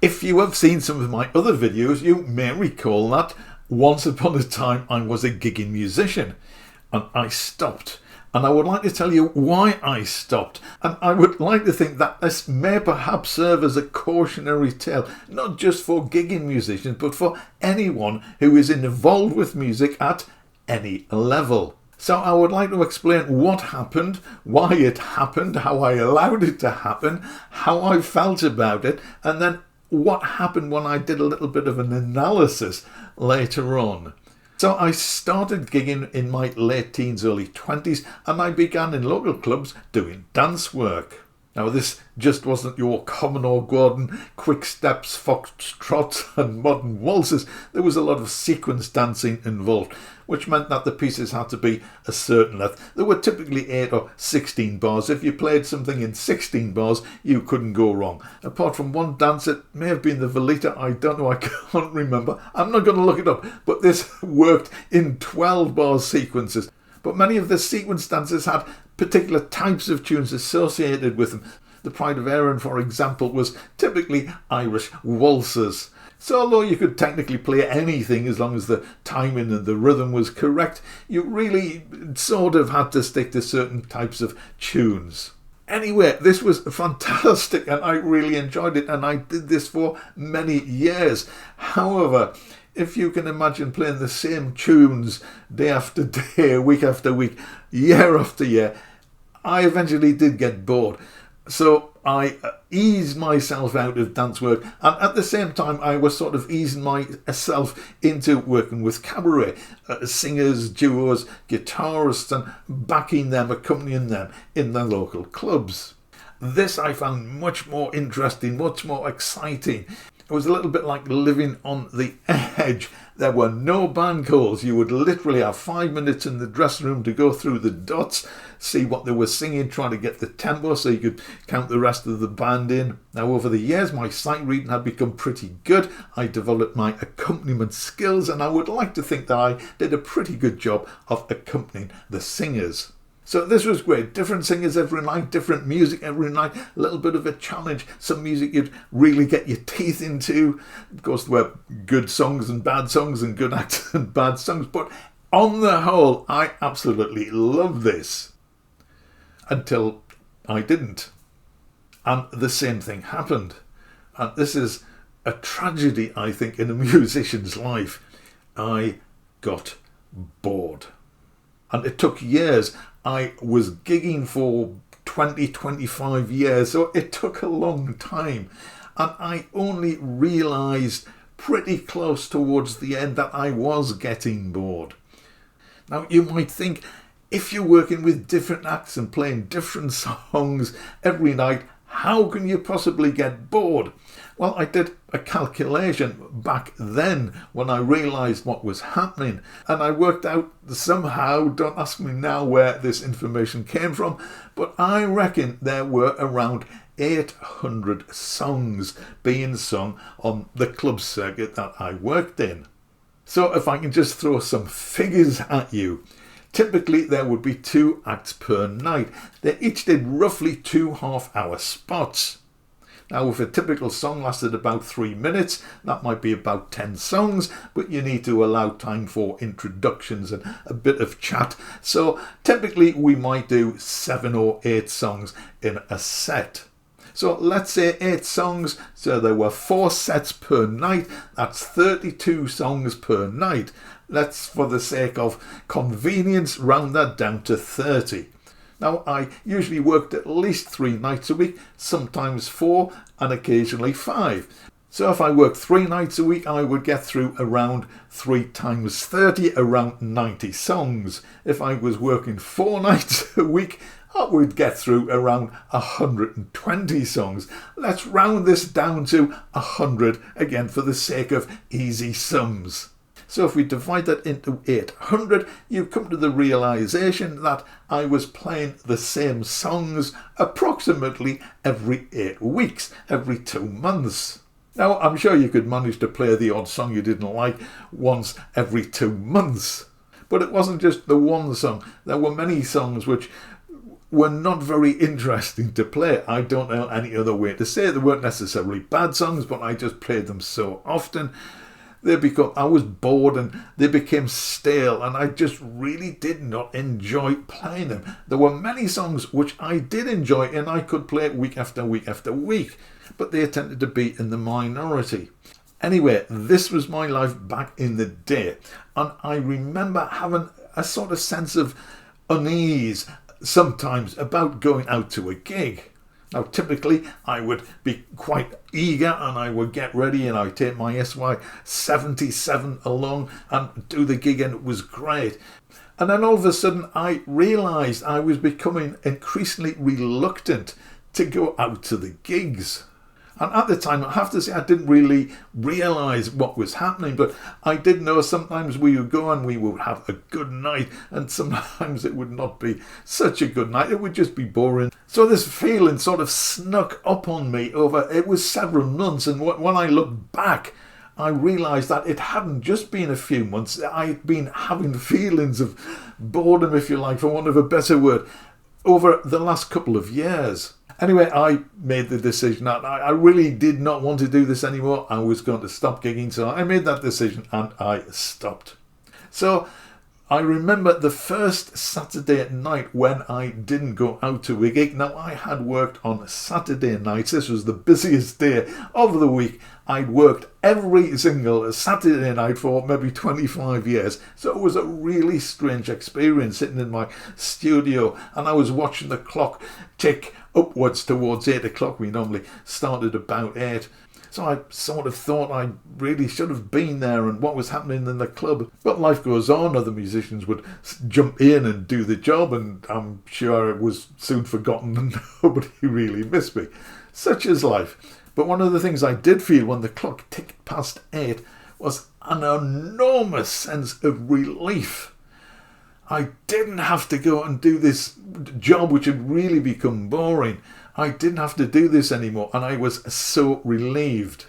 If you have seen some of my other videos, you may recall that once upon a time I was a gigging musician and I stopped. And I would like to tell you why I stopped. And I would like to think that this may perhaps serve as a cautionary tale, not just for gigging musicians, but for anyone who is involved with music at any level. So I would like to explain what happened, why it happened, how I allowed it to happen, how I felt about it, and then what happened when I did a little bit of an analysis later on. So I started gigging in my late teens, early 20s, and I began in local clubs doing dance work. Now this just wasn't your common or Gordon quick steps, foxtrots and modern waltzes. There was a lot of sequence dancing involved, which meant that the pieces had to be a certain length. There were typically 8 or 16 bars. If you played something in 16 bars, you couldn't go wrong. Apart from one dance, it may have been the Velita, I don't know, I can't remember. I'm not going to look it up, but this worked in 12 bar sequences. But many of the sequence dances had particular types of tunes associated with them. The Pride of Erin, for example, was typically Irish waltzes. So although you could technically play anything as long as the timing and the rhythm was correct, you really sort of had to stick to certain types of tunes. Anyway, this was fantastic and I really enjoyed it, and I did this for many years. However, if you can imagine playing the same tunes day after day, week after week, year after year, I eventually did get bored. So I eased myself out of dance work, and at the same time I was sort of easing myself into working with cabaret, singers, duos, guitarists, and backing them, accompanying them in the local clubs. This I found much more interesting, much more exciting. It was a little bit like living on the edge. There were no band calls. You would literally have 5 minutes in the dressing room to go through the dots, see what they were singing, try to get the tempo so you could count the rest of the band in. Now, over the years, my sight reading had become pretty good. I developed my accompaniment skills, and I would like to think that I did a pretty good job of accompanying the singers. So this was great. Different singers every night, different music every night, a little bit of a challenge. Some music you'd really get your teeth into. Of course, there were good songs and bad songs and good acts and bad songs. But on the whole, I absolutely loved this. Until I didn't. And the same thing happened. And this is a tragedy, I think, in a musician's life. I got bored. And it took years. I was gigging for 20-25 years, so it took a long time. And I only realised pretty close towards the end that I was getting bored. Now, you might think, if you're working with different acts and playing different songs every night, how can you possibly get bored? Well, I did a calculation back then when I realised what was happening, and I worked out somehow, don't ask me now where this information came from, but I reckon there were around 800 songs being sung on the club circuit that I worked in. So if I can just throw some figures at you, typically there would be 2 acts per night. They each did roughly 2 half-hour spots. Now, if a typical song lasted about 3 minutes, that might be about 10 songs, but you need to allow time for introductions and a bit of chat. So typically we might do 7 or 8 songs in a set. So let's say 8 songs, so there were 4 sets per night. That's 32 songs per night. Let's, for the sake of convenience, round that down to 30. Now, I usually worked at least 3 nights a week, sometimes 4 and occasionally 5. So if I worked 3 nights a week, I would get through around 3 times 30, around 90 songs. If I was working 4 nights a week, I would get through around 120 songs. Let's round this down to 100, again for the sake of easy sums. So if we divide that into 800, you come to the realisation that I was playing the same songs approximately every 8 weeks, every 2 months. Now, I'm sure you could manage to play the odd song you didn't like once every 2 months. But it wasn't just the one song. There were many songs which were not very interesting to play. I don't know any other way to say it. They weren't necessarily bad songs, but I just played them so often. I was bored and they became stale, and I just really did not enjoy playing them. There were many songs which I did enjoy and I could play week after week after week, but they tended to be in the minority. Anyway, this was my life back in the day, and I remember having a sort of sense of unease sometimes about going out to a gig. Now, typically, I would be quite eager and I would get ready and I'd take my SY-77 along and do the gig, and it was great. And then all of a sudden, I realised I was becoming increasingly reluctant to go out to the gigs. And at the time, I have to say, I didn't really realise what was happening, but I did know sometimes we would go and we would have a good night, and sometimes it would not be such a good night. It would just be boring. So this feeling sort of snuck up on me it was several months, and when I look back, I realised that it hadn't just been a few months. I'd been having feelings of boredom, if you like, for want of a better word, over the last couple of years. Anyway, I made the decision that I really did not want to do this anymore. I was going to stop gigging, so I made that decision and I stopped. So I remember the first Saturday night when I didn't go out to a gig. Now, I had worked on Saturday nights. This was the busiest day of the week. I'd worked every single Saturday night for maybe 25 years. So it was a really strange experience sitting in my studio, and I was watching the clock tick upwards towards 8 o'clock. We normally started about 8. So I sort of thought I really should have been there and what was happening in the club. But life goes on. Other musicians would jump in and do the job, and I'm sure it was soon forgotten and nobody really missed me. Such is life. But one of the things I did feel when the clock ticked past 8 was an enormous sense of relief. I didn't have to go and do this job which had really become boring. I didn't have to do this anymore, and I was so relieved.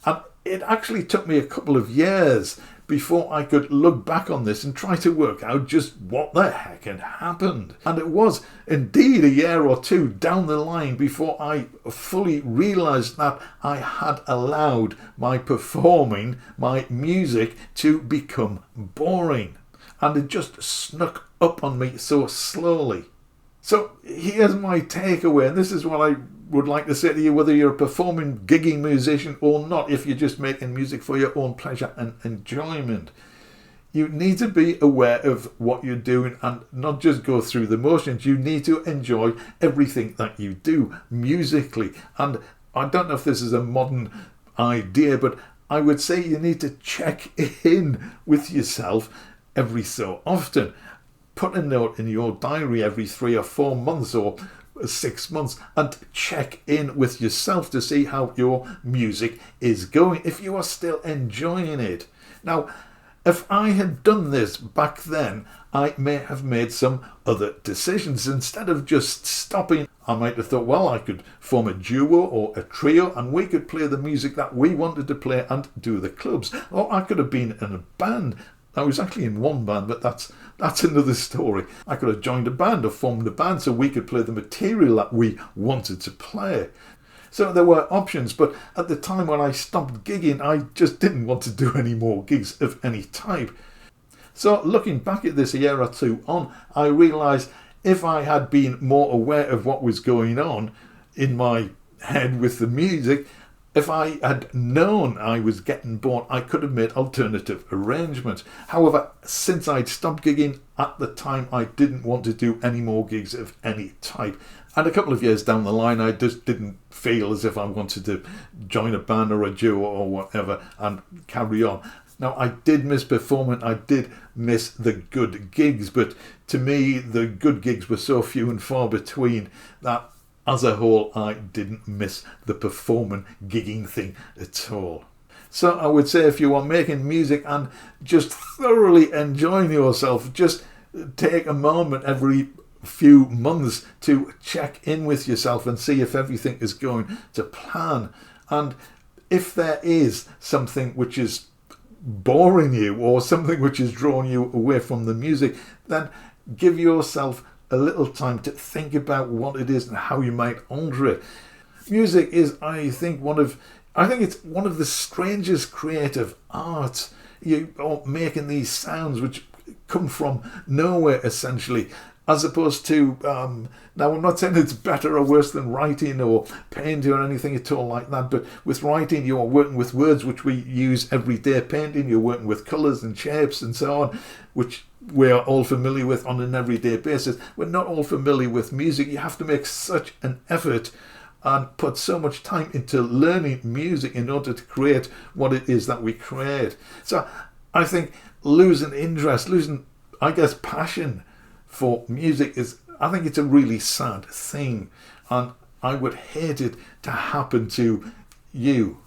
And it actually took me a couple of years before I could look back on this and try to work out just what the heck had happened. And it was indeed a year or two down the line before I fully realised that I had allowed my performing, my music, to become boring. And it just snuck up on me so slowly. So here's my takeaway, and this is what I would like to say to you, whether you're a performing, gigging musician or not, if you're just making music for your own pleasure and enjoyment. You need to be aware of what you're doing and not just go through the motions. You need to enjoy everything that you do musically. And I don't know if this is a modern idea, but I would say you need to check in with yourself every so often. Put a note in your diary every 3 or 4 months or 6 months and check in with yourself to see how your music is going, if you are still enjoying it. Now, if I had done this back then, I may have made some other decisions. Instead of just stopping, I might have thought, well, I could form a duo or a trio and we could play the music that we wanted to play and do the clubs. Or I could have been in a band. I was actually in one band, but that's another story. I could have joined a band or formed a band so we could play the material that we wanted to play. So there were options, but at the time when I stopped gigging, I just didn't want to do any more gigs of any type. So looking back at this a year or two on, I realised if I had been more aware of what was going on in my head with the music, if I had known I was getting bored, I could have made alternative arrangements. However, since I'd stopped gigging at the time, I didn't want to do any more gigs of any type. And a couple of years down the line, I just didn't feel as if I wanted to join a band or a duo or whatever and carry on. Now, I did miss performing, I did miss the good gigs, but to me, the good gigs were so few and far between that as a whole, I didn't miss the performing, gigging thing at all. So I would say if you are making music and just thoroughly enjoying yourself, just take a moment every few months to check in with yourself and see if everything is going to plan. And if there is something which is boring you or something which is drawing you away from the music, then give yourself a little time to think about what it is and how you might alter it. Music is, I think it's one of the strangest creative arts. You are making these sounds which come from nowhere, essentially, as opposed to, now I'm not saying it's better or worse than writing or painting or anything at all like that, but with writing you are working with words which we use every day. Painting, you're working with colours and shapes and so on, which we are all familiar with on an everyday basis. We're not all familiar with music. You have to make such an effort and put so much time into learning music in order to create what it is that we create. So I think losing interest, losing, I guess, passion for music I think it's a really sad thing, and I would hate it to happen to you.